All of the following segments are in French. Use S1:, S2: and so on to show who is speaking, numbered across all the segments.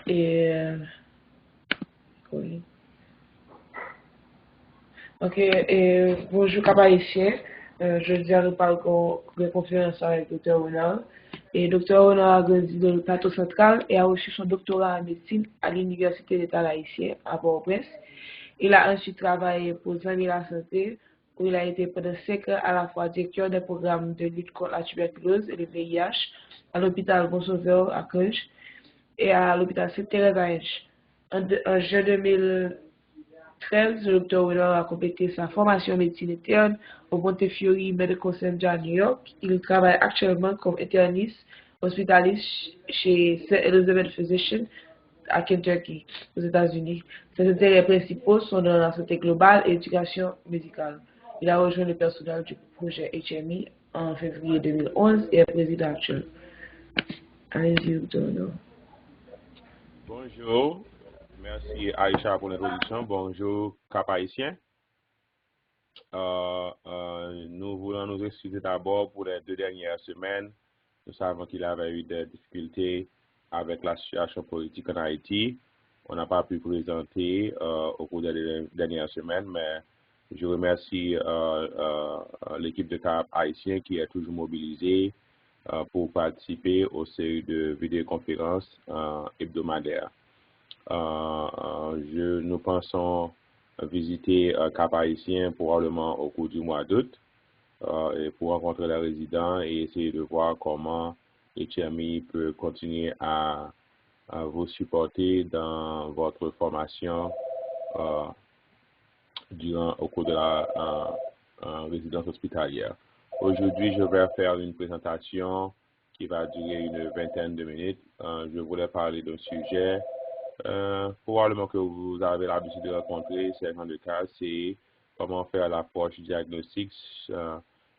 S1: Et, oui. Ok, et bonjour Cap-Haïtien. Je viens de parler de conférence avec Dr. Ronald. Et Dr. Ronald a grandi dans le plateau central et a reçu son doctorat en médecine à l'Université d'État haïtien à Port-au-Prince. Il a ensuite travaillé pour Zami la santé, où il a été pendant 5 ans à la fois directeur des programmes de lutte contre la tuberculose et le VIH à l'hôpital Bon Sauveur à Crunch et à l'hôpital Sainte-Thérèse à Inch. En juin 2013, le Dr. Wheeler a complété sa formation en médecine interne au Montefiore Medical Center à New York. Il travaille actuellement comme interniste hospitaliste chez St. Elizabeth Physician à Kentucky, aux États-Unis. Ses intérêts principaux sont dans la santé globale et l'éducation médicale. Il a rejoint le personnel du projet HMI en février 2011 et est président actuel. Allez-y, Dr. Wheeler.
S2: Bonjour, merci Aïcha pour l'introduction. Bonjour Cap-Haïtien. Nous voulons nous excuser d'abord pour les 2 dernières semaines. Nous savons qu'il avait eu des difficultés avec la situation politique en Haïti. On n'a pas pu présenter au cours des dernières semaines, mais je remercie l'équipe de Cap-Haïtien qui est toujours mobilisée pour participer aux séries de vidéoconférences hebdomadaires. Nous pensons visiter Cap-Haïtien probablement au cours du mois d'août et pour rencontrer les résidents et essayer de voir comment HMI peut continuer à vous supporter dans votre formation au cours de la résidence hospitalière. Aujourd'hui, je vais faire une présentation qui va durer une vingtaine de minutes. Je voulais parler d'un sujet probablement que vous avez l'habitude de rencontrer, c'est dans le cas, c'est comment faire l'approche diagnostique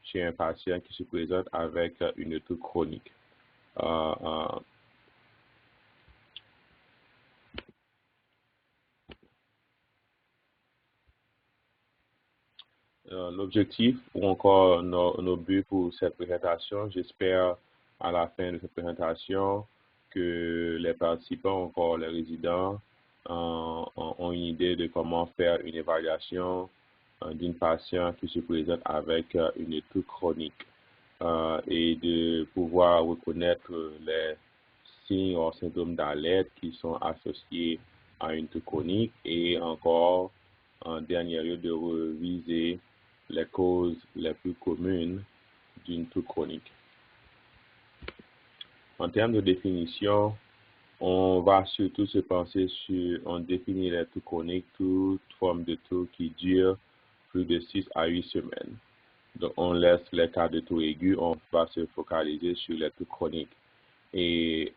S2: chez un patient qui se présente avec une toux chronique. L'objectif ou encore nos buts pour cette présentation, j'espère à la fin de cette présentation que les participants, encore les résidents, ont une idée de comment faire une évaluation d'une patiente qui se présente avec une toux chronique et de pouvoir reconnaître les signes ou symptômes d'alerte qui sont associés à une toux chronique et encore, en dernier lieu, de reviser les causes les plus communes d'une toux chronique. En termes de définition, on va surtout se penser on définit les toux chroniques, toute forme de toux qui dure plus de 6 à 8 semaines. Donc, on laisse les cas de toux aigus, on va se focaliser sur les toux chroniques. Et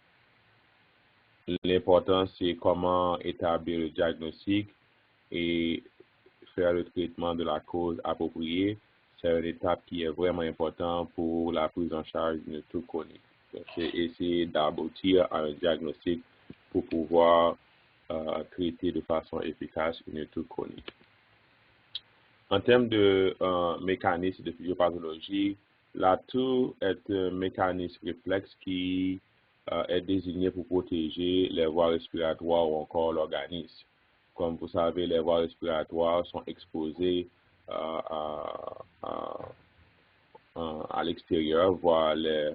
S2: l'important, c'est comment établir le diagnostic et faire le traitement de la cause appropriée. C'est une étape qui est vraiment importante pour la prise en charge d'une toux chronique. C'est essayer d'aboutir à un diagnostic pour pouvoir traiter de façon efficace une toux chronique. En termes de mécanisme de physiopathologie, la toux est un mécanisme réflexe qui est désigné pour protéger les voies respiratoires ou encore l'organisme. Comme vous savez, les voies respiratoires sont exposées à l'extérieur, voire les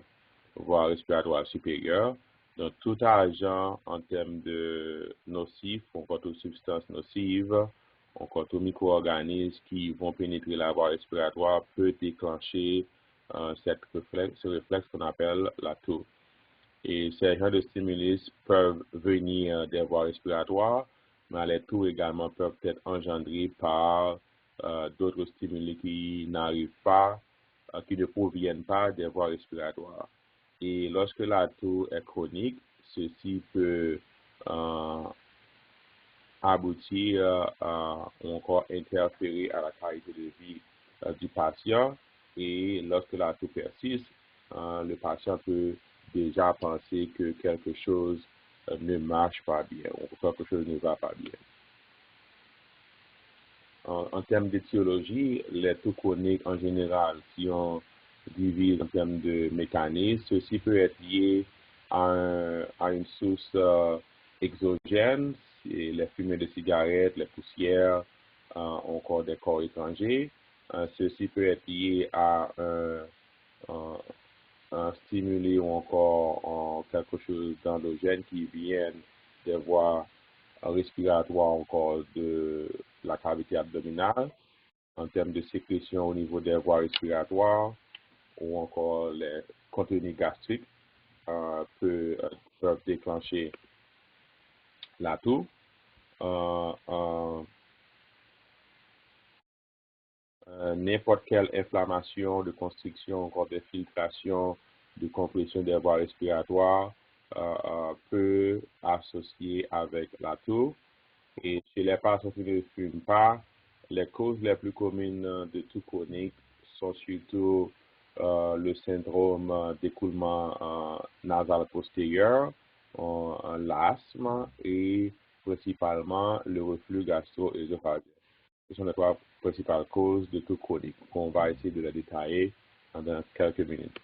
S2: voies respiratoires supérieures. Donc, tout agent en termes de nocifs, encore toute substance nocive, encore tout micro-organisme qui vont pénétrer la voie respiratoire peut déclencher ce réflexe qu'on appelle la toux. Et ces genres de stimulus peuvent venir des voies respiratoires, mais les toux également peuvent être engendrés par d'autres stimuli qui n'arrivent pas, qui ne proviennent pas des voies respiratoires. Et lorsque la toux est chronique, ceci peut aboutir ou encore interférer à la qualité de vie du patient. Et lorsque la toux persiste, le patient peut déjà penser que quelque chose ne marche pas bien ou que quelque chose ne va pas bien. En termes d'étiologie, les toux chroniques en général, si on divise en termes de mécanismes, ceci peut être lié à une source exogènes, les fumées de cigarettes, les poussières, encore des corps étrangers. Ceci peut être lié à un stimuli ou encore quelque chose d'endogène qui vient des voies respiratoires encore de la cavité abdominale, en termes de sécrétion au niveau des voies respiratoires ou encore les contenus gastriques peuvent déclencher la toux. N'importe quelle inflammation de constriction, encore de filtration, de compression des voies respiratoires peut associer avec la toux. Et chez les patients qui ne fument pas, les causes les plus communes de toux chronique sont surtout le syndrome d'écoulement nasal postérieur, l'asthme et principalement le reflux gastro-œsophagien. Ce sont les trois principales causes de toux chronique qu'on va essayer de les détailler dans quelques minutes.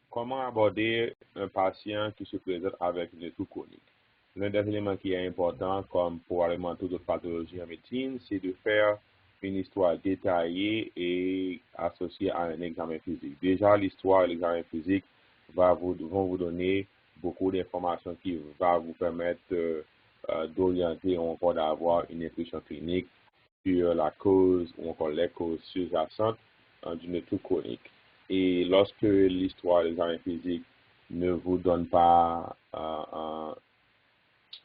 S2: Comment aborder un patient qui se présente avec une toux chronique? L'un des éléments qui est important, comme probablement toute autre pathologie en médecine, c'est de faire une histoire détaillée et associée à un examen physique. Déjà, l'histoire et l'examen physique vont vous donner beaucoup d'informations qui vont vous permettre d'orienter ou encore d'avoir une intuition clinique sur la cause ou encore les causes sous-jacentes d'une toux chronique. Et lorsque l'histoire et l'examen physique ne vous donne pas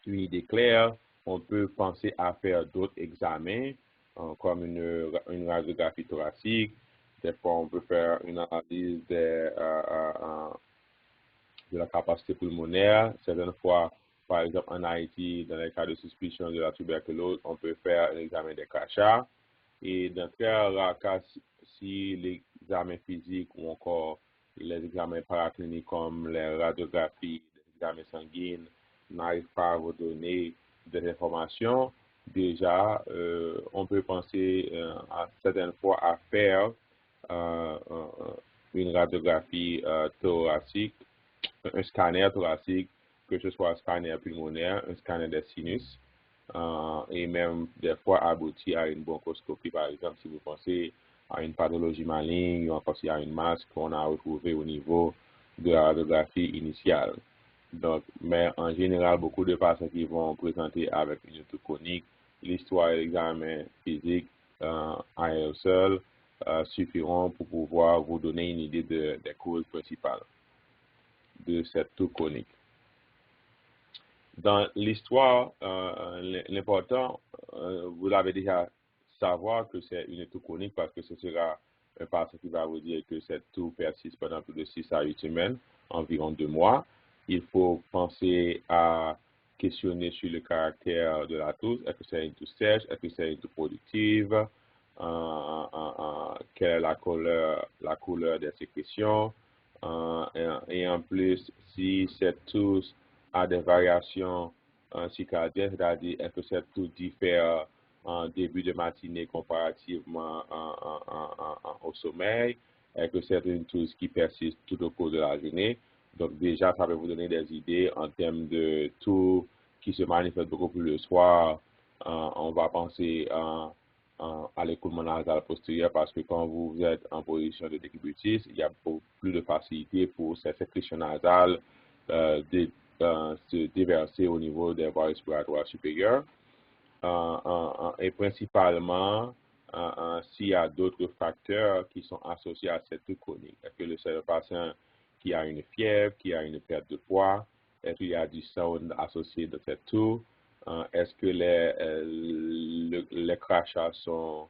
S2: une idée claire, on peut penser à faire d'autres examens, comme une radiographie thoracique. Des fois, on peut faire une analyse de la capacité pulmonaire. Certaines fois, par exemple, en Haïti, dans les cas de suspicion de la tuberculose, on peut faire un examen des crachats. Et dans très rares cas, si l'examen physique ou encore les examens paracliniques comme les radiographies, les examens sanguines n'arrivent pas à vous donner des informations, déjà, on peut penser à certaines fois à faire une radiographie thoracique, un scanner thoracique, que ce soit un scanner pulmonaire, un scanner des sinus, et même des fois aboutir à une bronchoscopie, par exemple, si vous pensez à une pathologie maligne ou encore s'il y a une masse qu'on a retrouvée au niveau de la radiographie initiale. Donc, mais en général, beaucoup de patients qui vont présenter avec une toux chronique, l'histoire et l'examen physique à eux seuls suffiront pour pouvoir vous donner une idée des causes principales de cette toux chronique. Dans l'histoire, l'important, vous l'avez déjà savoir que c'est une toux chronique parce que ce sera un patient qui va vous dire que cette toux persiste pendant plus de 6 à 8 semaines, environ 2 mois. Il faut penser à questionner sur le caractère de la toux. Est-ce que c'est une toux sèche? Est-ce que c'est une toux productive? Quelle est la couleur des sécrétions? Et en plus, si cette toux a des variations circadiennes, c'est-à-dire est-ce que cette toux diffère en début de matinée comparativement au sommeil? Est-ce que c'est une toux qui persiste tout au cours de la journée? Donc déjà, ça va vous donner des idées en termes de toux qui se manifeste beaucoup plus le soir. On va penser à l'écoulement nasal postérieur parce que quand vous êtes en position de décubitus, il y a beaucoup plus de facilité pour ces sécrétions nasales se déverser au niveau des voies respiratoires supérieures. Et principalement, s'il y a d'autres facteurs qui sont associés à cette toux chronique. Est-ce que c'est le patient qui a une fièvre, qui a une perte de poids? Est-ce qu'il y a du sang associé de cette toux? Est-ce que les crachats sont...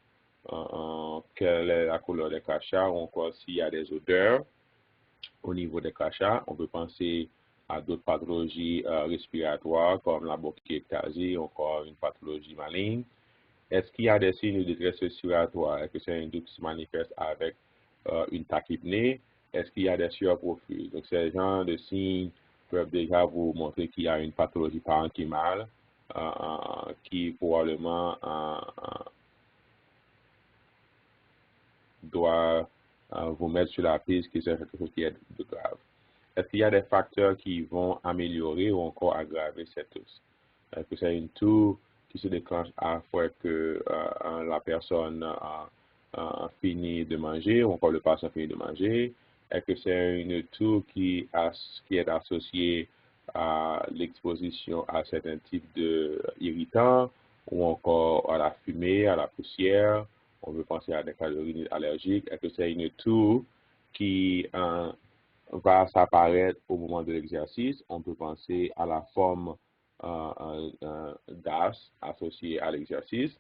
S2: quelle est la couleur des crachats? Ou encore s'il y a des odeurs au niveau des crachats, on peut penser à d'autres pathologies respiratoires comme la bronchiectasie, encore une pathologie maligne. Est-ce qu'il y a des signes de détresse respiratoire? Est-ce que c'est un doute qui se manifeste avec une tachypnée? Est-ce qu'il y a des sueurs profuses? Donc, ces genres de signes peuvent déjà vous montrer qu'il y a une pathologie parenchymale qui probablement doit vous mettre sur la piste que c'est quelque chose qui est de grave. est-ce qu'il y a des facteurs qui vont améliorer ou encore aggraver cette hausse? Est-ce que c'est une toux qui se déclenche à fois que la personne finit de manger ou encore le patient finit de manger? Est-ce que c'est une toux qui est associée à l'exposition à certains types d'irritants ou encore à la fumée, à la poussière? On veut penser à des cas de rhinite allergique. Est-ce que c'est une toux qui va s'apparaître au moment de l'exercice? On peut penser à la forme d'as associée à l'exercice.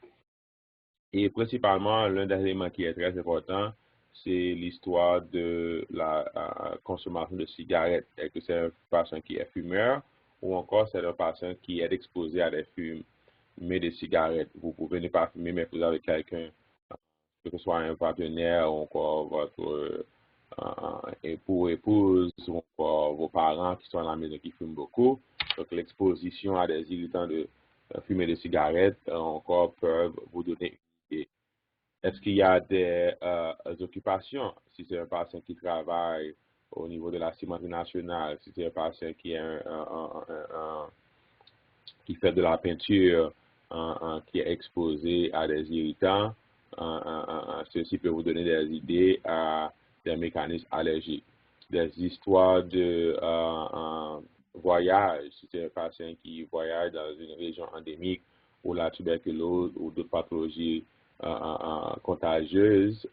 S2: Et principalement, l'un des éléments qui est très important, c'est l'histoire de la consommation de cigarettes. Est-ce que c'est un patient qui est fumeur ou encore c'est un patient qui est exposé à des fumées de cigarettes? Vous pouvez ne pas fumer, mais vous avez quelqu'un, que ce soit un partenaire ou encore votre époux, épouse ou encore vos parents qui sont à la maison qui fument beaucoup. Donc l'exposition à des irritants de fumée de cigarettes encore peuvent vous donner une idée. Est-ce qu'il y a des occupations? Si c'est un patient qui travaille au niveau de la cimenterie nationale, si c'est un patient qui est qui fait de la peinture, qui est exposé à des irritants, ceci peut vous donner des idées à des mécanismes allergiques. Des histoires de voyage, si c'est un patient qui voyage dans une région endémique où la tuberculose ou d'autres pathologies contagieuses,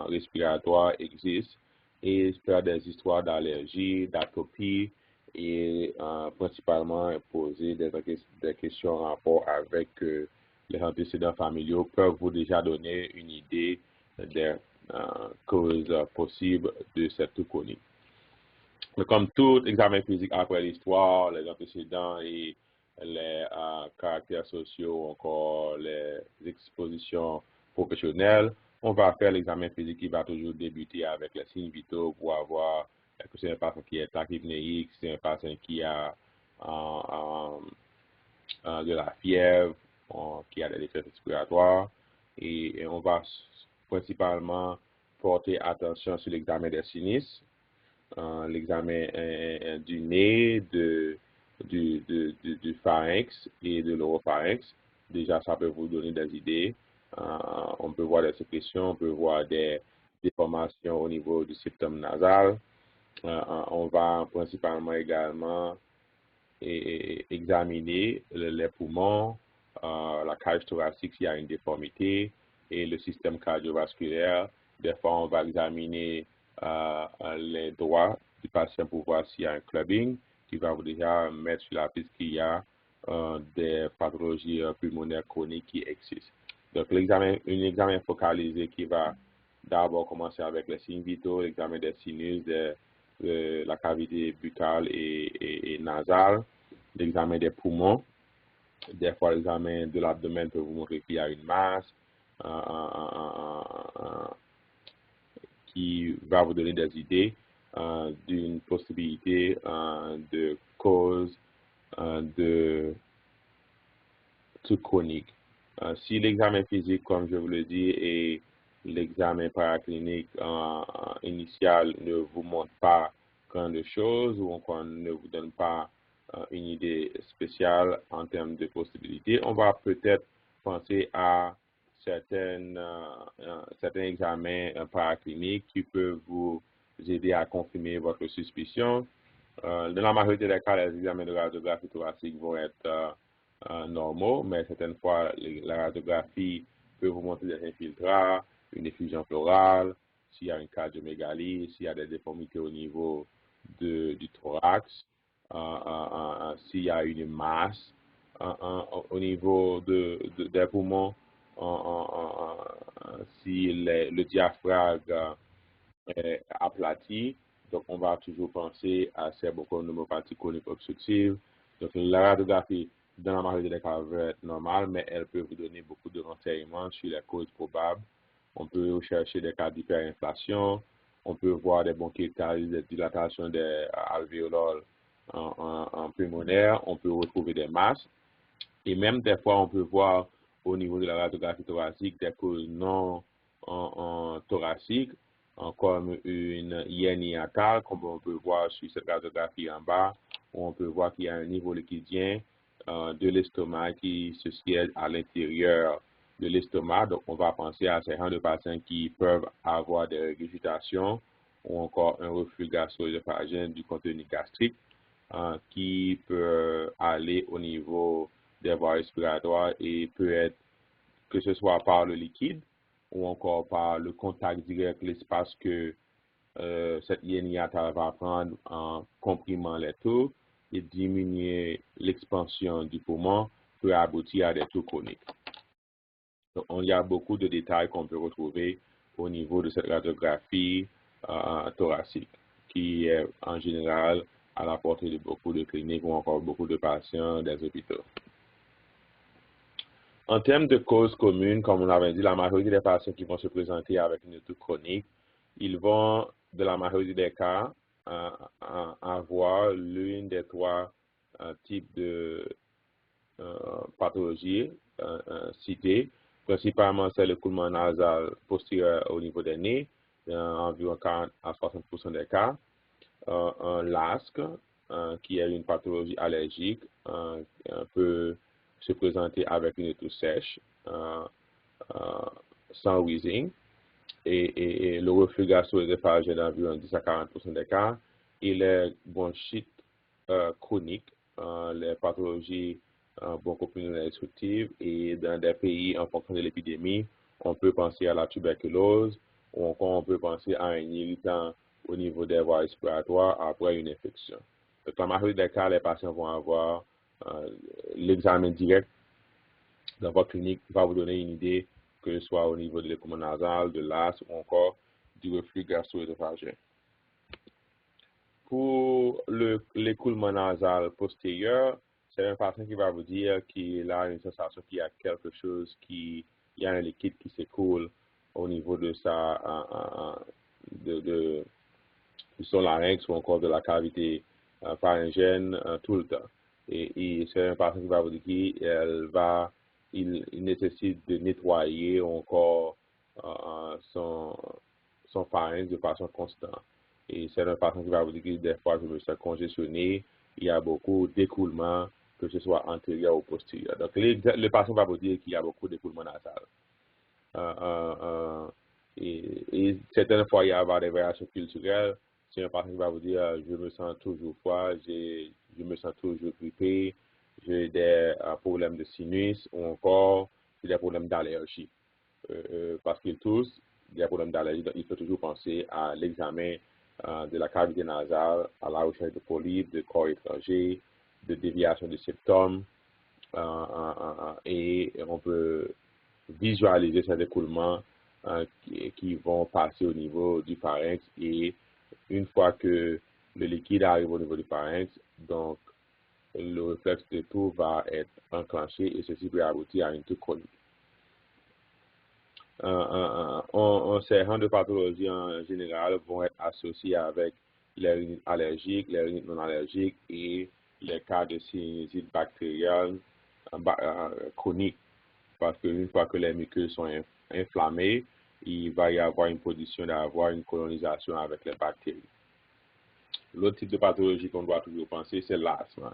S2: respiratoires existent, et faire des histoires d'allergie, d'atopie, et principalement poser des questions en rapport avec les antécédents familiaux peuvent vous déjà donner une idée des causes possibles de cette toux chronique. Mais comme tout examen physique après l'histoire, les antécédents et les caractères sociaux, encore les expositions professionnelles, on va faire l'examen physique qui va toujours débuter avec les signes vitaux pour avoir que c'est un patient qui est tachypnéique, c'est un patient qui a de la fièvre, qui a des détresse respiratoires, et on va principalement porter attention sur l'examen des sinus, l'examen du nez, du pharynx et de l'oropharynx. Déjà, ça peut vous donner des idées. On peut voir des sécrétions, on peut voir des déformations au niveau du septum nasal. On va principalement également examiner les poumons, la cage thoracique s'il y a une déformité et le système cardiovasculaire. Des fois, on va examiner les doigts du patient pour voir s'il y a un clubbing qui va vous déjà mettre sur la piste qu'il y a des pathologies pulmonaires chroniques qui existent. Donc, un examen focalisé qui va d'abord commencer avec les signes vitaux, l'examen des sinus, de la cavité buccale et nasale, l'examen des poumons. Des fois, l'examen de l'abdomen peut vous montrer qu'il y a une masse qui va vous donner des idées d'une possibilité de cause de toux chronique. Si l'examen physique, comme je vous le dis, et l'examen paraclinique initial ne vous montre pas grand de choses ou qu'on ne vous donne pas une idée spéciale en termes de possibilités, on va peut-être penser à certains examens paracliniques qui peuvent vous aider à confirmer votre suspicion. Dans la majorité des cas, les examens de radiographie thoracique vont être normaux, mais certaines fois, la radiographie peut vous montrer des infiltrats, une effusion pleurale, s'il y a une cardiomégalie, s'il y a des déformités au niveau du thorax, s'il y a une masse au niveau des poumons, si le diaphragme est aplati. Donc, on va toujours penser à ces pneumopathie chronique obstructive. Donc, la radiographie, dans la majorité des cas, va être normale, mais elle peut vous donner beaucoup de renseignements sur les causes probables. On peut rechercher des cas d'hyperinflation. On peut voir des bronchiectases, des dilatations des alvéoles en pulmonaire. On peut retrouver des masses. Et même des fois, on peut voir au niveau de la radiographie thoracique des causes non thoraciques. comme une hyène hiatale, comme on peut voir sur cette radiographie en bas, où on peut voir qu'il y a un niveau liquidien de l'estomac qui se siège à l'intérieur de l'estomac. Donc, on va penser à ces gens de patients qui peuvent avoir des régurgitations ou encore un reflux gastro-œsophagien du contenu gastrique qui peut aller au niveau des voies respiratoires et peut être que ce soit par le liquide ou encore par le contact direct, l'espace que cette hyéniata va prendre en comprimant les tours et diminuer l'expansion du poumon peut aboutir à des tours chroniques. Donc, il y a beaucoup de détails qu'on peut retrouver au niveau de cette radiographie thoracique qui est en général à la portée de beaucoup de cliniques ou encore beaucoup de patients des hôpitaux. En termes de causes communes, comme on l'avait dit, la majorité des patients qui vont se présenter avec une toux chronique, ils vont, de la majorité des cas, avoir l'une des trois types de pathologies citées. Principalement, c'est le coulement nasal postérieur au niveau des nez, environ 40 à 60% des cas. Un LASC, qui est une pathologie allergique, peut se présenter avec une toux sèche, sans wheezing, et le reflux gastro-œsophagien d'environ 10 à 40% des cas, et les bronchites chroniques, les pathologies bronchopulmonaires obstructives, et dans des pays, en fonction de l'épidémie, on peut penser à la tuberculose, ou encore on peut penser à un irritant au niveau des voies respiratoires après une infection. Donc, la majorité des cas, les patients vont avoir l'examen direct dans votre clinique va vous donner une idée, que ce soit au niveau de l'écoulement nasal, de l'asthme ou encore du reflux gastro-œsophagien. Pour l'écoulement nasal postérieur, c'est un patient qui va vous dire qu'il a une sensation qu'il y a quelque chose il y a un liquide qui s'écoule au niveau de de son larynx ou encore de la cavité pharyngène tout le temps. Et c'est un patient qui va vous dire qu'il nécessite de nettoyer encore son pharynx de façon constante. Et c'est un patient qui va vous dire que des fois, je me sens congestionné, il y a beaucoup d'écoulement, que ce soit antérieur ou postérieur. Donc, le patient va vous dire qu'il y a beaucoup d'écoulement nasal. Et certaines fois, il y a des variations culturelles. C'est un patient qui va vous dire, je me sens toujours froid, je me sens toujours grippé, j'ai des problèmes de sinus ou encore des problèmes d'allergie. Parce qu'ils tous des problèmes d'allergie, donc il faut toujours penser à l'examen de la cavité nasale, à la recherche de polypes, de corps étrangers, de déviation de symptômes, et on peut visualiser ces écoulements qui vont passer au niveau du pharynx, et une fois que le liquide arrive au niveau du pharynx, donc le réflexe de toux va être enclenché et ceci peut aboutir à une toux chronique. Ces rangs de pathologies en général vont être associés avec les rhinites allergiques, les rhinites non allergiques et les cas de sinusite bactérienne chronique. Parce qu'une fois que les muqueuses sont inflammées, il va y avoir une position d'avoir une colonisation avec les bactéries. L'autre type de pathologie qu'on doit toujours penser, c'est l'asthme.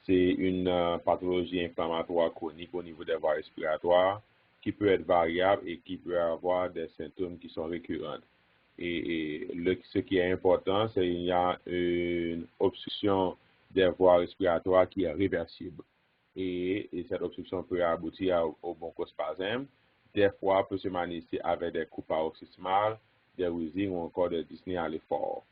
S2: C'est une pathologie inflammatoire chronique au niveau des voies respiratoires qui peut être variable et qui peut avoir des symptômes qui sont récurrents. Et ce qui est important, c'est qu'il y a une obstruction des voies respiratoires qui est réversible. Et cette obstruction peut aboutir au bronchospasme. Des fois, peut se manifester avec des coupes paroxysmales, des wheezing ou encore des dyspnées à l'effort.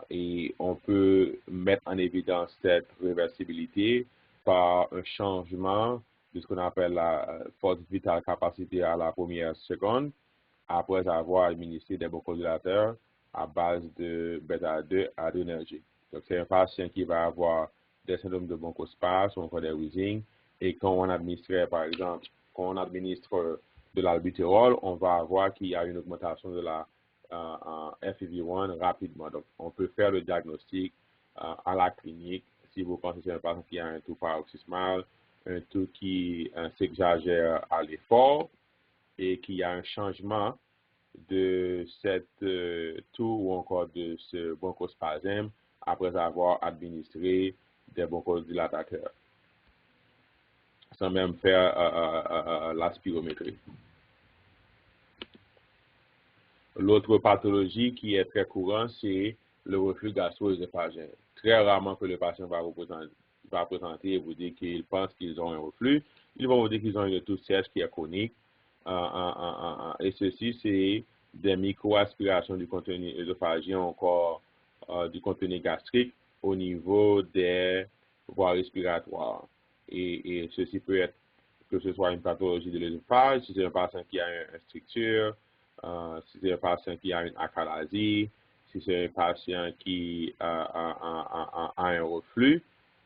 S2: Et on peut mettre en évidence cette réversibilité par un changement de ce qu'on appelle la force vitale capacité à la première seconde, après avoir administré des bronchodilateurs à base de bêta-2 adrénergique. Donc, c'est un patient qui va avoir des symptômes de bronchospasme ou encore des wheezing, et quand on administre, par exemple, quand on administre de l'albuterol, on va avoir qu'il y a une augmentation de la FEV1 rapidement. Donc, on peut faire le diagnostic à la clinique si vous pensez que c'est un patient qui a un taux paroxysmal, un taux qui s'exagère à l'effort et qu'il y a un changement de cette toux ou encore de ce bronchospasme après avoir administré des bronchodilatateurs, sans même faire la spirométrie. L'autre pathologie qui est très courante, c'est le reflux gastro-œsophagien. Très rarement que le patient va présenter et vous dire qu'il pense qu'ils ont un reflux. Ils vont vous dire qu'ils ont une toux sèche qui est chronique. Et ceci, c'est des micro-aspirations du contenu œsophagien, encore du contenu gastrique au niveau des voies respiratoires. Et ceci peut être que ce soit une pathologie de l'œsophage, si c'est un patient qui a une stricture, si c'est un patient qui a une achalasie, si c'est un patient qui a un reflux,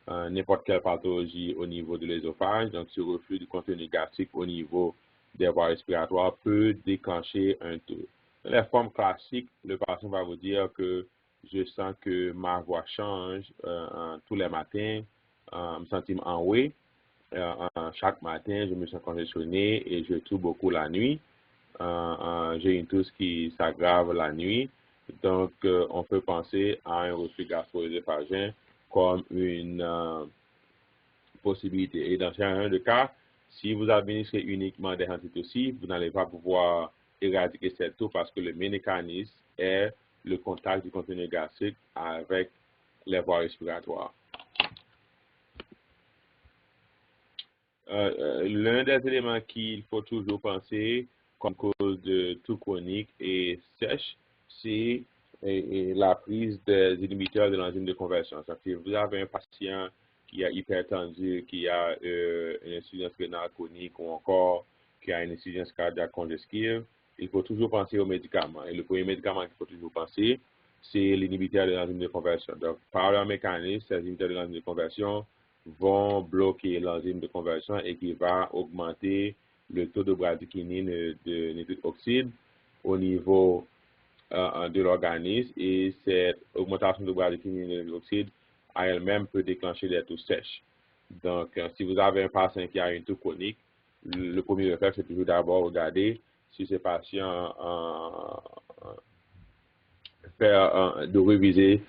S2: n'importe quelle pathologie au niveau de l'œsophage, donc ce reflux du contenu gastrique au niveau des voies respiratoires peut déclencher un toux. Dans les formes classiques, le patient va vous dire que je sens que ma voix change tous les matins, me sentir enroué. Chaque matin, je me sens congestionné et je toux beaucoup la nuit. J'ai une tousse qui s'aggrave la nuit. Donc, on peut penser à un reflux gastro-œsophagien comme une possibilité. Et dans certains de cas, si vous administrez uniquement des antitussives, vous n'allez pas pouvoir éradiquer cette toux parce que le mécanisme est le contact du contenu gastrique avec les voies respiratoires. L'un des éléments qu'il faut toujours penser comme cause de toux chronique et sèche, c'est la prise des inhibiteurs de l'enzyme de conversion. C'est-à-dire que vous avez un patient qui est hypertendu, qui a une insuffisance rénale chronique ou encore qui a une insuffisance cardiaque congestive, il faut toujours penser aux médicaments. Et le premier médicament qu'il faut toujours penser, c'est l'inhibiteur de l'enzyme de conversion. Donc, par leur mécanisme, ces inhibiteurs de l'enzyme de conversion vont bloquer l'enzyme de conversion et qui va augmenter le taux de bradykinine de nitrique oxyde au niveau de l'organisme, et cette augmentation de bradykinine de nitrique oxyde à elle-même peut déclencher des toux sèches. Donc, si vous avez un patient qui a une toux chronique, le premier réflexe, c'est toujours d'abord regarder si ce patient de réviser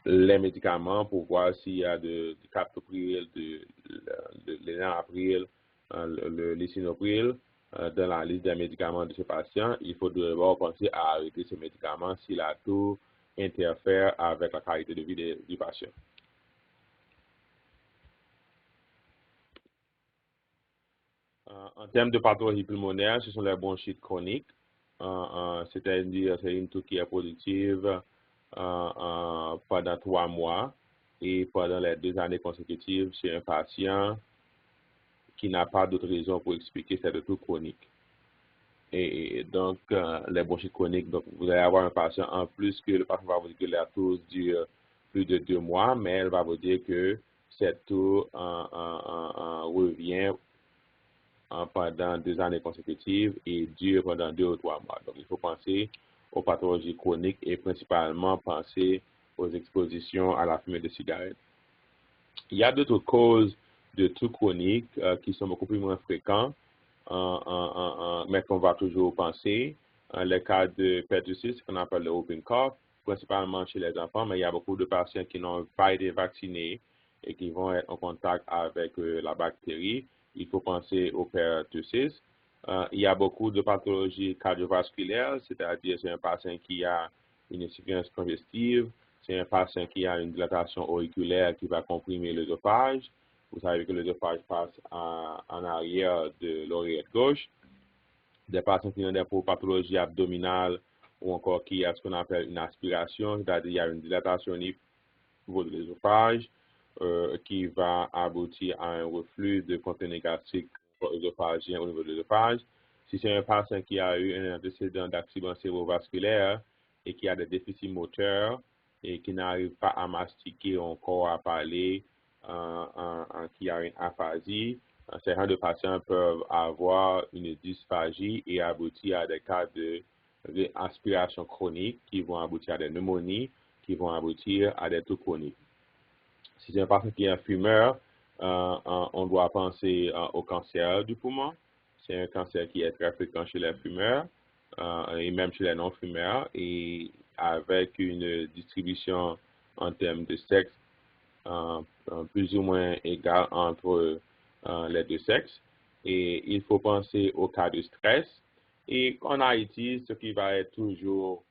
S2: les médicaments pour voir s'il y a du captopril, de l'énapril, le lisinopril dans la liste des médicaments de ce patient. Il faut d'abord penser à arrêter ces médicaments si la toux interfère avec la qualité de vie du patient. En termes de pathologie pulmonaire, ce sont les bronchites chroniques. C'est-à-dire c'est une toux qui est positive pendant 3 mois et pendant les 2 années consécutives chez un patient qui n'a pas d'autre raison pour expliquer cette toux chronique. Et donc, les bronchites chroniques, donc vous allez avoir un patient en plus que le patient va vous dire que la toux dure plus de 2 mois, mais elle va vous dire que cette toux revient pendant 2 années consécutives et dure pendant 2 ou 3 mois. Donc, il faut penser aux pathologies chroniques et principalement penser aux expositions à la fumée de cigarettes. Il y a d'autres causes de toux chronique qui sont beaucoup plus moins fréquents, mais qu'on va toujours penser. Les cas de pertussis, qu'on appelle le whooping cough, principalement chez les enfants, mais il y a beaucoup de patients qui n'ont pas été vaccinés et qui vont être en contact avec la bactérie. Il faut penser au pertussis. Il y a beaucoup de pathologies cardiovasculaires, c'est-à-dire c'est un patient qui a une insuffisance congestive, c'est un patient qui a une dilatation auriculaire qui va comprimer l'œsophage. Vous savez que l'œsophage passe en arrière de l'oreillette gauche. Des patients qui ont des pathologies abdominales ou encore qui a ce qu'on appelle une aspiration, c'est-à-dire qu'il y a une dilatation au niveau de l'œsophage qui va aboutir à un reflux de contenu gastrique œsophagien au niveau de l'œsophage. Si c'est un patient qui a eu un antécédent d'accident cérébrovasculaire et qui a des déficits moteurs et qui n'arrive pas à mastiquer encore, à parler, qui a une aphasie, ces gens de patients peuvent avoir une dysphagie et aboutir à des cas d'aspiration chronique qui vont aboutir à des pneumonies, qui vont aboutir à des toux chroniques. Si c'est un patient qui est un fumeur, on doit penser au cancer du poumon. C'est un cancer qui est très fréquent chez les fumeurs. et même chez les non-fumeurs, et avec une distribution en termes de sexe plus ou moins égale entre les deux sexes. Et il faut penser au cas de stress. Et en Haïti, ce qui va être toujours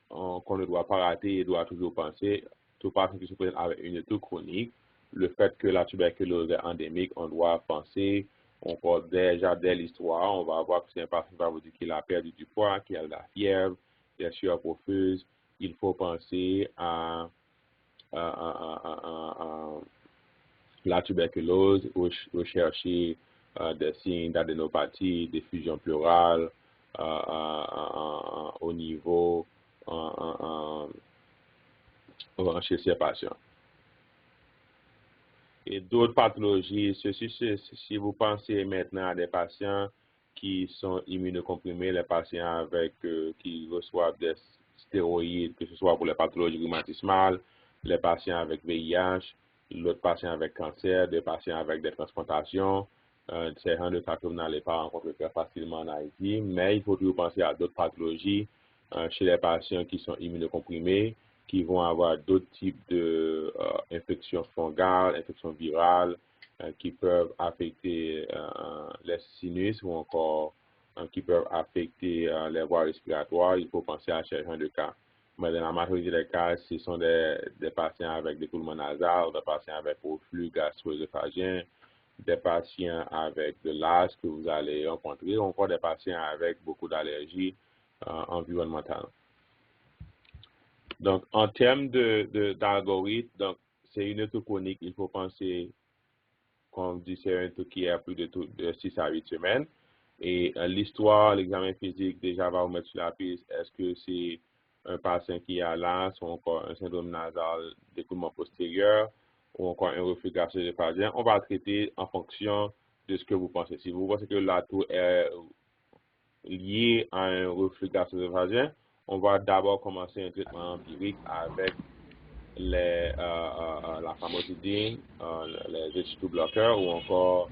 S2: qu'on ne doit pas rater et doit toujours penser, tout patient qui se présente avec une toux chronique, le fait que la tuberculose est endémique, on doit penser, encore déjà dès l'histoire, on va voir que c'est un patient qui va vous dire qu'il a perdu du poids, qu'il a de la fièvre, des sueurs profusées. Il faut penser à la tuberculose, rechercher des signes d'adénopathie, d'effusion pleurale au niveau chez ces patients. Et d'autres pathologies, si vous pensez maintenant à des patients qui sont immunocomprimés, les patients avec, qui reçoivent des stéroïdes, que ce soit pour les pathologies rhumatismales, les patients avec VIH, l'autre patient avec cancer, des patients avec des transplantations, c'est un de cas que vous n'allez pas rencontrer très facilement en Haïti, mais il faut toujours penser à d'autres pathologies chez les patients qui sont immunocomprimés, qui vont avoir d'autres types d'infections fongales, infections virales, qui peuvent affecter les sinus ou encore qui peuvent affecter les voies respiratoires. Il faut penser à ce genre de cas. Mais dans la majorité des cas, ce sont des patients avec des poumons nasales, des patients avec reflux gastro-œsophagien, des patients avec de l'asthme que vous allez rencontrer, ou encore des patients avec beaucoup d'allergies environnementales. Donc, en termes d'algorithme, donc c'est une toux chronique, il faut penser, comme dit, c'est un toux qui est à plus de 6 à 8 semaines. Et l'histoire, l'examen physique, déjà va vous mettre sur la piste, est-ce que c'est un patient qui a l'asthme ou encore un syndrome nasal d'écoulement postérieur ou encore un reflux gastro-œsophagien. On va traiter en fonction de ce que vous pensez. Si vous pensez que la toux est liée à un reflux gastro-œsophagien, on va d'abord commencer un traitement empirique avec la famotidine, les H2 bloqueurs ou encore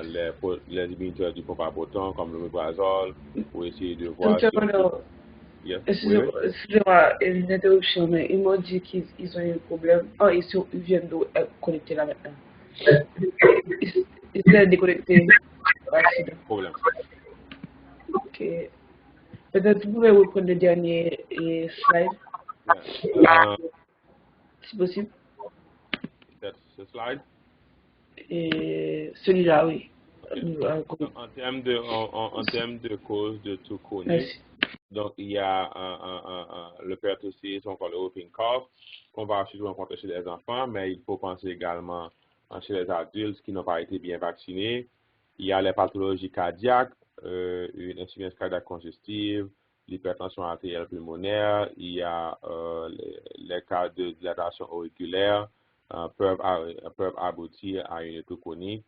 S2: les inhibiteurs du pompe à proton comme le méprazole pour essayer de voir
S1: Docteur
S2: si on peut. Yes. Oui, oui.
S1: Excusez-moi, une interruption, mais ils m'ont dit qu'ils ont eu un problème. Oh, ils viennent de connecter là maintenant. Ils s'est déconnecté par accident.
S2: Problème.
S1: Ok. Peut-être vous pouvez reprendre le dernier slide,
S2: Yeah.
S1: si possible.
S2: That's the slide.
S1: Et celui-là, oui.
S2: Donc, en termes de cause de toux chronique,
S1: Merci.
S2: donc il y a le pertussis, encore le whooping cough, qu'on va surtout rencontrer chez les enfants, mais il faut penser également chez les adultes qui n'ont pas été bien vaccinés. Il y a les pathologies cardiaques, une insuffisance cardiaque congestive, l'hypertension artérielle pulmonaire, il y a les cas de dilatation auriculaire peuvent aboutir à une toux chronique.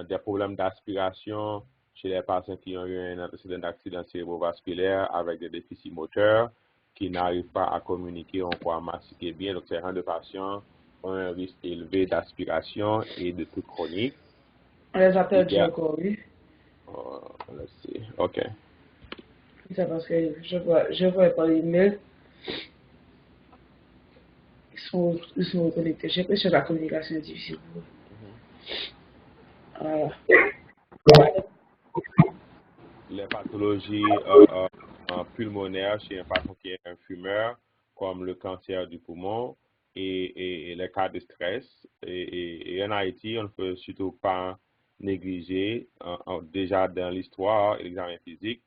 S2: Des problèmes d'aspiration chez les patients qui ont eu un antécédent d'accident cérébrovasculaire avec des déficits moteurs, qui n'arrivent pas à communiquer, on croit mastiquer bien. Donc, ces rangs de patients ont un risque élevé d'aspiration et de toux chronique.
S1: On les a perdus encore, oui.
S2: Let's see. OK.
S1: C'est parce que je vois par l'email. Ils sont reconnectés. J'ai l'impression que la communication est difficile pour eux. Voilà.
S2: Les pathologies pulmonaires chez un patient qui est un fumeur, comme le cancer du poumon et les cas de stress. Et en Haïti, on ne peut surtout pas négliger, déjà dans l'histoire et l'examen physique,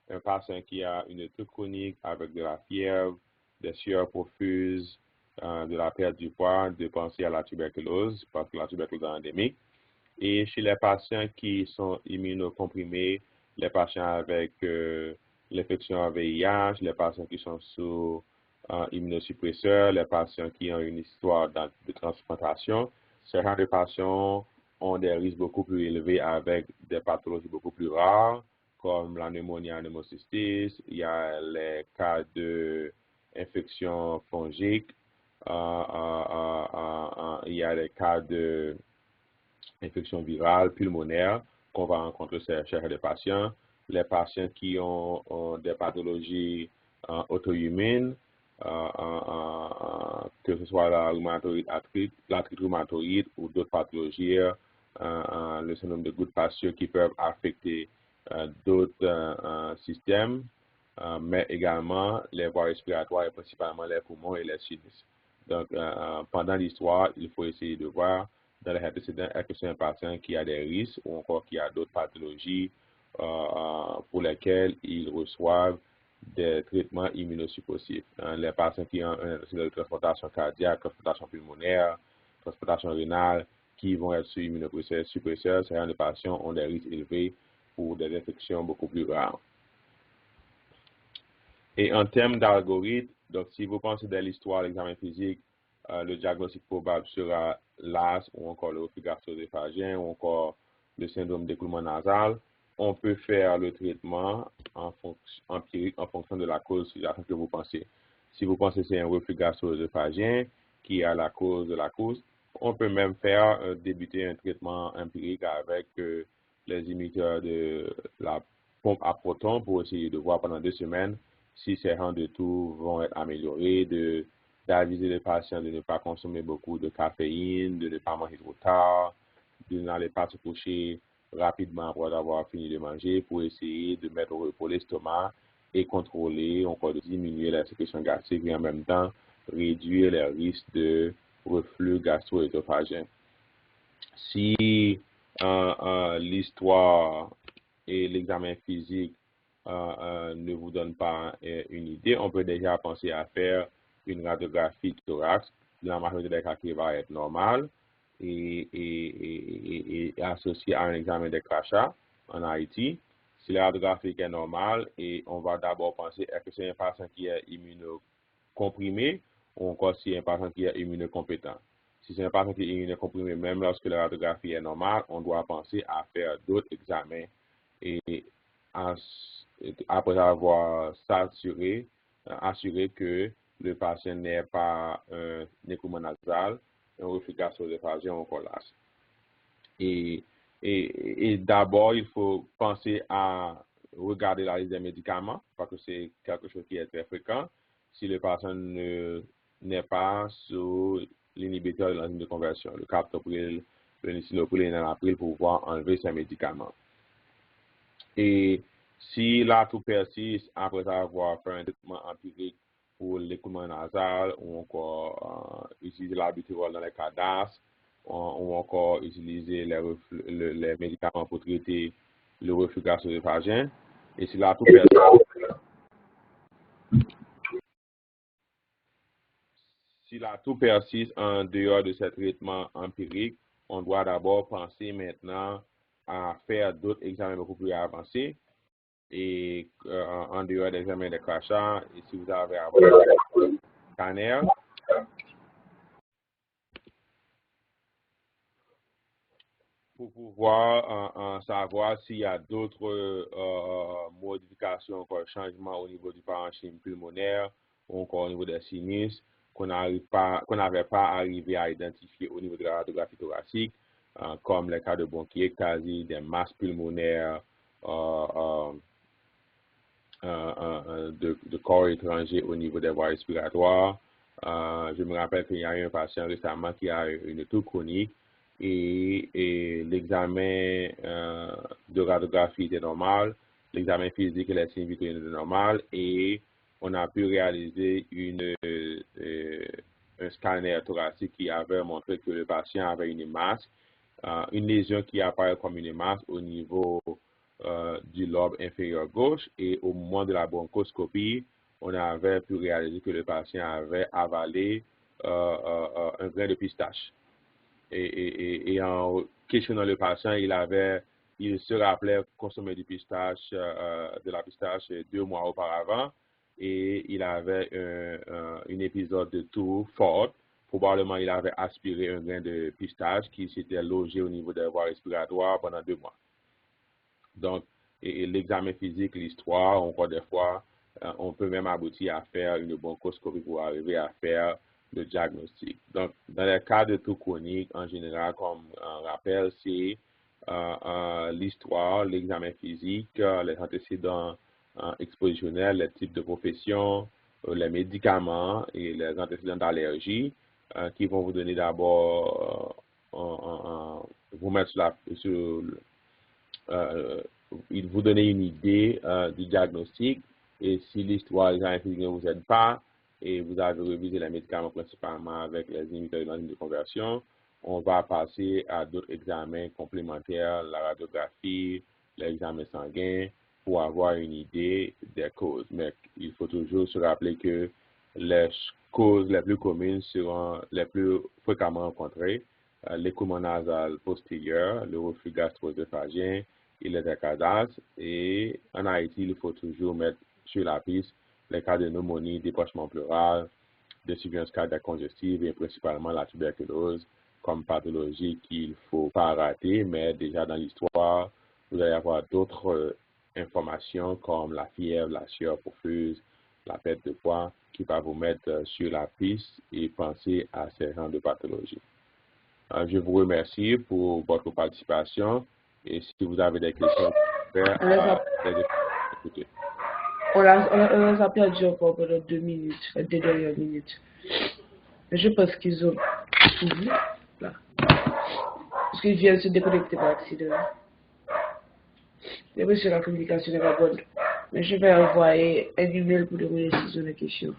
S2: un patient qui a une toux chronique avec de la fièvre, des sueurs profuses, de la perte du poids, de penser à la tuberculose, parce que la tuberculose est endémique. Et chez les patients qui sont immunocomprimés, les patients avec l'infection à VIH, les patients qui sont sous immunosuppresseurs, les patients qui ont une histoire de transplantation, ce genre de patients ont des risques beaucoup plus élevés avec des pathologies beaucoup plus rares, comme la pneumonie à pneumocystis, il y a les cas d'infection fongique, il y a les cas de infection virale, pulmonaire. qu'on va rencontrer chez les patients. Les patients qui ont des pathologies auto-immunes, que ce soit la l'arthrite rhumatoïde ou d'autres pathologies, le syndrome de Goodpasture qui peuvent affecter d'autres systèmes, mais également les voies respiratoires et principalement les poumons et les sinus. Donc, pendant l'histoire, il faut essayer de voir dans les antécédents est-ce que c'est un patient qui a des risques ou encore qui a d'autres pathologies pour lesquelles ils reçoivent des traitements immunosuppressifs. Les patients qui ont un antécédent de transplantation cardiaque, transplantation pulmonaire, transplantation rénale, qui vont être sous immunosuppresseurs, ces des patients ont des risques élevés pour des infections beaucoup plus rares. Et en termes d'algorithme, donc si vous considérez l'histoire de l'examen physique, le diagnostic probable sera l'AS ou encore le reflux gastro-œsophagien ou encore le syndrome d'écoulement nasal. On peut faire le traitement empirique en fonction de la cause que vous pensez. Si vous pensez que c'est un reflux gastro-œsophagien qui est la cause de la cause, on peut même faire débuter un traitement empirique avec les inhibiteurs de la pompe à protons pour essayer de voir pendant 2 semaines si ces rangs de tours vont être améliorés, d'aviser les patients de ne pas consommer beaucoup de caféine, de ne pas manger trop tard, de n'aller pas se coucher rapidement après avoir fini de manger pour essayer de mettre au repos l'estomac et contrôler, encore de diminuer la sécrétion gastrique et en même temps réduire les risques de reflux gastro-œsophagien. Si l'histoire et l'examen physique ne vous donne pas une idée, on peut déjà penser à faire une radiographie du thorax, dans la majorité des cas qui va être normale et associée à un examen de crachat en Haïti. Si la radiographie est normale, et on va d'abord penser est-ce que c'est un patient qui est immunocomprimé ou encore si c'est un patient qui est immunocompétent. Si c'est un patient qui est immunocomprimé, même lorsque la radiographie est normale, on doit penser à faire d'autres examens et après avoir assuré que le patient n'ait pas un écoulement nasal, un reflux gastro-œsophagien ou un colasse. Et d'abord, il faut penser à regarder la liste des médicaments, parce que c'est quelque chose qui est très fréquent. Si le patient n'est pas sous l'inhibiteur de l'enzyme de conversion, le captopril, le nisinopril et l'enalapril, pour pouvoir enlever ces médicaments. Et si la toux persiste après avoir fait un traitement empirique pour l'écoulement nasal ou encore utiliser l'albuterol dans les cas d'AS ou encore utiliser les médicaments pour traiter le reflux gastro-œsophagien. Et si la toux persiste en dehors de ce traitement empirique, on doit d'abord penser maintenant à faire d'autres examens beaucoup plus avancés. Et en dehors des examens de crachat, et si vous avez un scanner, pour pouvoir savoir s'il y a d'autres modifications, encore changements au niveau du parenchyme pulmonaire ou encore au niveau des sinus qu'on n'avait pas arrivé à identifier au niveau de la radiographie thoracique, comme les cas de bronchiectasie, des masses pulmonaires, de corps étrangers au niveau des voies respiratoires. Je me rappelle qu'il y a eu un patient récemment qui a eu une toux chronique et l'examen de radiographie était normal, l'examen physique et les signes vitaux étaient normal et on a pu réaliser un scanner thoracique qui avait montré que le patient avait une masse, une lésion qui apparaît comme une masse au niveau du lobe inférieur gauche et au moment de la bronchoscopie, on avait pu réaliser que le patient avait avalé un grain de pistache. Et en questionnant le patient, il se rappelait consommer du pistache, de la pistache 2 mois auparavant et il avait un épisode de toux forte. Probablement, il avait aspiré un grain de pistache qui s'était logé au niveau des voies respiratoires pendant 2 mois. Donc, et l'examen physique, l'histoire, encore des fois, on peut même aboutir à faire une bronchoscopie pour arriver à faire le diagnostic. Donc, dans les cas de toux chronique, en général, comme un rappel, c'est l'histoire, l'examen physique, les antécédents expositionnels, les types de professions, les médicaments et les antécédents d'allergie qui vont vous donner d'abord, vous mettre vous donner une idée du diagnostic et si l'histoire des examens physiques ne vous aide pas et vous avez révisé les médicaments principalement avec les inhibiteurs d'enzymes de conversion, on va passer à d'autres examens complémentaires, la radiographie, l'examen sanguin, pour avoir une idée des causes. Mais il faut toujours se rappeler que les causes les plus communes seront les plus fréquemment rencontrées, l'écoulement nasal postérieur, le reflux gastro-œsophagien et les décadases. Et en Haïti, il faut toujours mettre sur la piste les cas de pneumonie, d'épanchement pleural, de surveillance cardiaque congestive et principalement la tuberculose comme pathologie qu'il ne faut pas rater, mais déjà dans l'histoire, vous allez avoir d'autres informations comme la fièvre, la sueur profuse, la perte de poids, qui va vous mettre sur la piste et penser à ces genres de pathologies. Je vous remercie pour votre participation et si vous avez des questions, écoutez.
S1: On les a perdu encore pendant 2 minutes, 2 dernières minutes. Je pense qu'ils ont tout vu, là. Parce qu'ils viennent se déconnecter par accident. Et puis, la communication n'est pas bonne. Mais je vais envoyer un email pour demander s'ils ont des questions.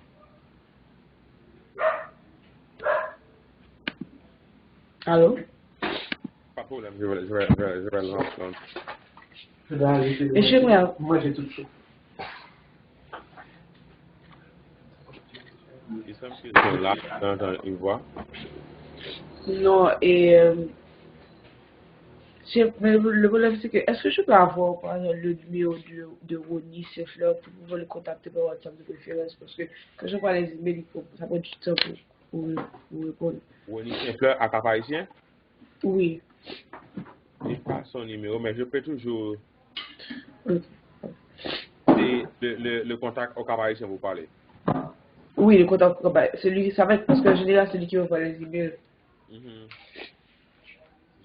S1: Allô?
S2: Pas de problème, je vais le lancer.
S1: Et j'aimerais...
S3: Moi, j'ai tout chaud.
S2: Ils sont là, dans une voix.
S1: Non, et... mais le problème, c'est que, est-ce que je peux avoir, par exemple, le numéro de Ronnie Seffler pour pouvoir le contacter par WhatsApp de préférence? Parce que quand je vois les emails, ça prend du temps pour répondre.
S2: Ronnie Seffler à Cap Haïtien?
S1: Oui.
S2: Je n'ai pas son numéro, mais je peux toujours...
S1: Okay.
S2: C'est le contact au Cap Haïtien, vous parlez?
S1: Oui, le contact, celui, ça va être parce que en général, celui qui envoie les emails.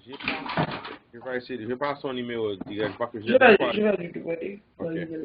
S2: Je vais essayer, je vais pas son numéro direct, parce que
S1: je vais lui demander.
S2: Okay.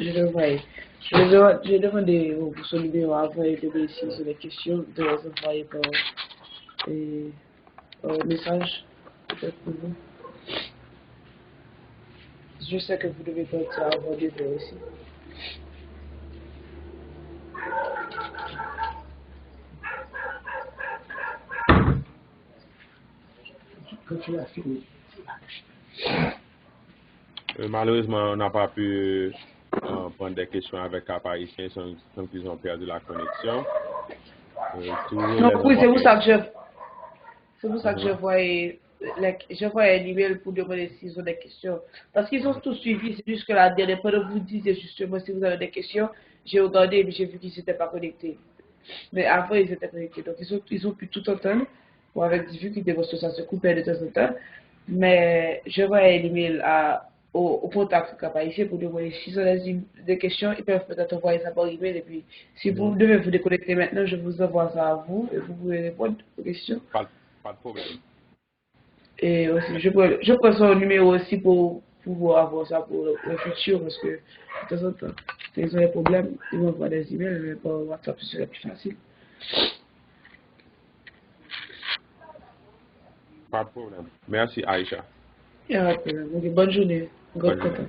S1: Je vais envoyer. Je vais demander pour son numéro avant de demander si c'est des questions, de les envoyer par message, peut-être pour vous. Je sais que vous devez partir avant 2 heures aussi.
S3: Quand tu l'as fini.
S2: Malheureusement, on n'a pas pu prendre des questions avec Cap Haïtien, sans qu'ils ont perdu la connexion.
S1: Non, oui, c'est pour ça que je vois un email pour demander s'ils ont des questions. Parce qu'ils ont tout suivi, c'est juste que la dernière fois, vous disiez justement si vous avez des questions, j'ai regardé et j'ai vu qu'ils n'étaient pas connectés. Mais avant, ils étaient connectés. Donc, ils ont pu tout entendre. Bon, avec des difficultés, parce que ça se coupait de temps en temps. Mais je vois un email au contact Cap Haïtien pour demander s'ils ont des questions. Ils peuvent peut-être envoyer ça par email. Et puis, si vous devez vous déconnecter maintenant, je vous envoie ça à vous et vous pouvez répondre aux questions.
S2: Pas de problème.
S1: Et aussi, je prends son numéro aussi pour pouvoir avoir ça pour le futur parce que de temps en temps, quand ils ont des problèmes, ils m'envoient des emails, mais par WhatsApp, ce serait plus facile.
S2: Pas de problème. Merci, Aïcha.
S1: Il n'y a pas de problème. Ok, bonne journée. God content.